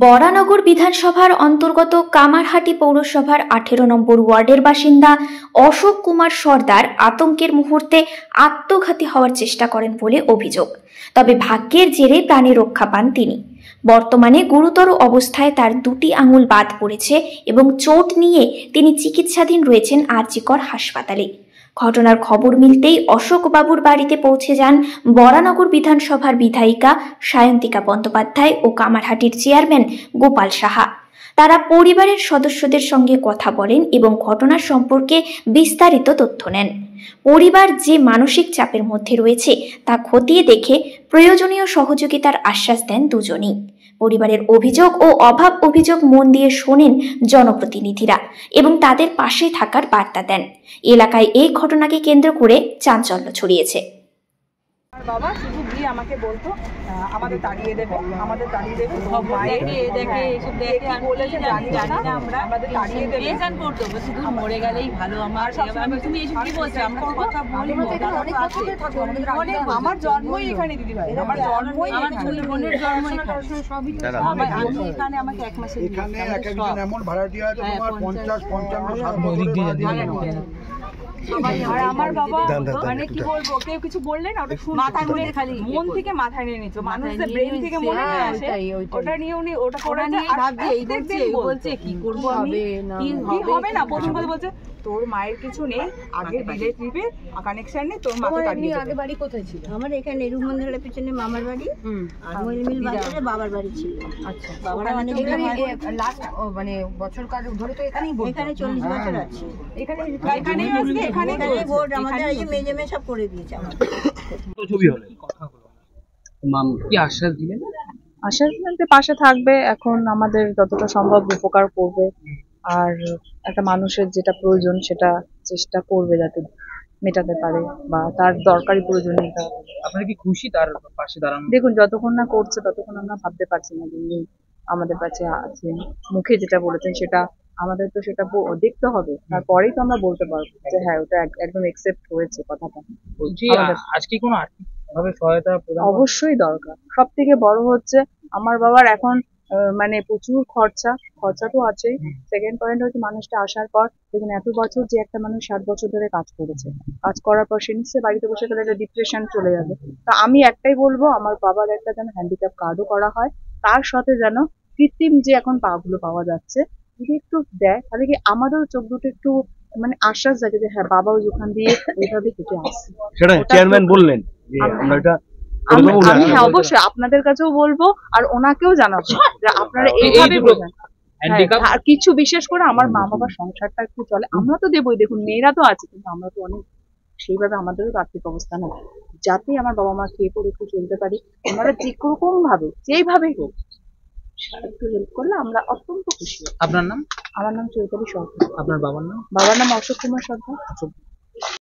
বরানগর বিধানসভার অন্তর্গত কামারহাটি পৌরসভার 18 নম্বর ওয়ার্ডের বাসিন্দা অশোক কুমার সর্দার আতঙ্কের মুহূর্তে আত্মঘাতী হওয়ার চেষ্টা করেন বলে অভিযোগ। তবে ভাগ্যের জেরে প্রাণে রক্ষা পান তিনি। বর্তমানে গুরুতর অবস্থায় তার দুটি আঙুল বাদ পড়েছে এবং চোট নিয়ে তিনি চিকিৎসাধীন রয়েছেন আরজিকর হাসপাতালে। ঘটনার খবর মিলতেই অশোক বাবুর বাড়িতে পৌঁছে যান বরানগর বিধানসভার বিধায়িকা সায়ন্তিকা বন্দ্যোপাধ্যায় ও কামারহাটির চেয়ারম্যান গোপাল সাহা। তারা পরিবারের সদস্যদের সঙ্গে কথা বলেন এবং ঘটনার সম্পর্কে বিস্তারিত তথ্য নেন। পরিবার যে মানসিক চাপের মধ্যে রয়েছে তা খতিয়ে দেখে প্রয়োজনীয় সহযোগিতার আশ্বাস দেন দুজনেই। পরিবারের অভিযোগ ও অভাব অভিযোগ মন দিয়ে শোনেন জনপ্রতিনিধিরা এবং তাদের পাশে থাকার বার্তা দেন। এলাকায় এই ঘটনাকে কেন্দ্র করে চাঞ্চল্য ছড়িয়েছে। বাবা শুধু গিয়ে আমাকে বলতো আমাদের তাড়িয়ে দেবে আমাদের তাড়িয়ে দেবে শুধু মরে গেলেই ভালো। আমার তুমি এসব কি বলছো? আমরা তো কথা বলবো। আমার জন্মই এখানে দিদি ভাই, আমার জন্মই আমার ছোট বোনের জন্ম এখানে। আমাকে 1 মাসে এখানে এক একজন এমন ভাড়াটিয়া আছে তোমার 50 55 60 বছর। আর আমার বাবা মানে কি বলবো, কেউ কিছু বললে না ওটা মাথায় নিয়ে খালি মন থেকে মাথায় নিয়ে নিত, মানুষের ব্রেন থেকে মনে নিয়ে আসে, ওটা নিয়ে উনি ওটা করে নিয়ে ভাবছে এই বলছে কি করবো আমি, কি হবে না। প্রথম কথা বলছে তোর মায়ের কিছু নেই, আগে রিলেটিভের কানেকশন নেই, তোর মা তো তাড়িয়ে দেবে। আগে বাড়ি কোথায় ছিল? আমার এখানে রুমন্দিরের পিছনে মামার বাড়ি, আর মইলমিল বাজারে বাবার বাড়ি ছিল। আচ্ছা, বাবার মানে লাস্ট মানে বছর কাজ ধরে তো এখানেই বলতো, এখানে 40 বছর আছে। এখানেই আসছে, এখানেই বোর্ড আমাদের এই যে মেজে সব করে দিয়েছে। আমাদের তো ছবি হলো মাম কি আশ্বাস দিলেন? আশ্বাস বলতে পাশে থাকবে, এখন আমাদের যতটা সম্ভব উপকার করবে, আর একটা মানুষের যেটা প্রয়োজন সেটা চেষ্টা করবে যাতে মেটাতে পারে বা তার দরকারি প্রয়োজনীয়তা। আপনারা কি খুশি তার পাশে দাঁড়ানো? দেখুন, যতক্ষণ না করছে ততক্ষণ আমরা ভাবতে পারছি না যে উনি আমাদের কাছে আছেন। মুখে যেটা বলেছেন সেটা আমাদের তো সেটা দেখতে হবে, তারপরেই তো আমরা বলতে পারবো যে হ্যাঁ ওটা একদম একসেপ্ট হয়েছে কথাটা। বলছি আজকে কোনো আর্থিক ভাবে সহায়তা অবশ্যই দরকার। সব থেকে বড় হচ্ছে আমার বাবার এখন মানে প্রচুর খরচা তো আছে। সেকেন্ড পয়েন্ট হচ্ছে মানুষটা আসার পর দেখুন এত বছর যে একটা মানুষ 60 বছর ধরে কাজ করেছে, কাজ করার পর সে নিশ্চয়ই বাড়িতে বসে গেলে একটা ডিপ্রেশন চলে যাবে। তা আমি একটাই বলবো, আমার বাবার একটা যেন হ্যান্ডিক্যাপ কার্ডও করা হয়, তার সাথে যেন কৃত্রিম যে এখন পাগুলো পাওয়া যাচ্ছে যদি একটু দেয়, তাহলে কি আমাদেরও চোখ দুটো একটু মানে আশ্বাস জাগে যে হ্যাঁ বাবাও ওখান দিয়ে ওইভাবে কেটে আসছে। সেটা চেয়ারম্যান বললেন যে আমরা এটা আমি হ্যাঁ অবশ্যই আপনাদের কাছেও বলবো আর ওনাকেও জানাবো যে আপনারা এইভাবে বোঝান। আর কিছু বিশেষ করে আমার মা বাবার সংসারটা একটু চলে, আমরা তো দেবই। দেখুন মেয়েরা তো আছে, কিন্তু আমরা তো অনেক সেইভাবে আমাদেরও আর্থিক অবস্থা না, যাতে আমার বাবা মা খেয়ে পড়ে একটু চলতে পারি। ওনারা যেরকম ভাবে যেইভাবেই হোক একটু হেল্প করলে আমরা অত্যন্ত খুশি। আপনার নাম? আমার নাম চৈতালি সরকার। আপনার বাবার নাম? বাবার নাম অশোক কুমার সর্দার।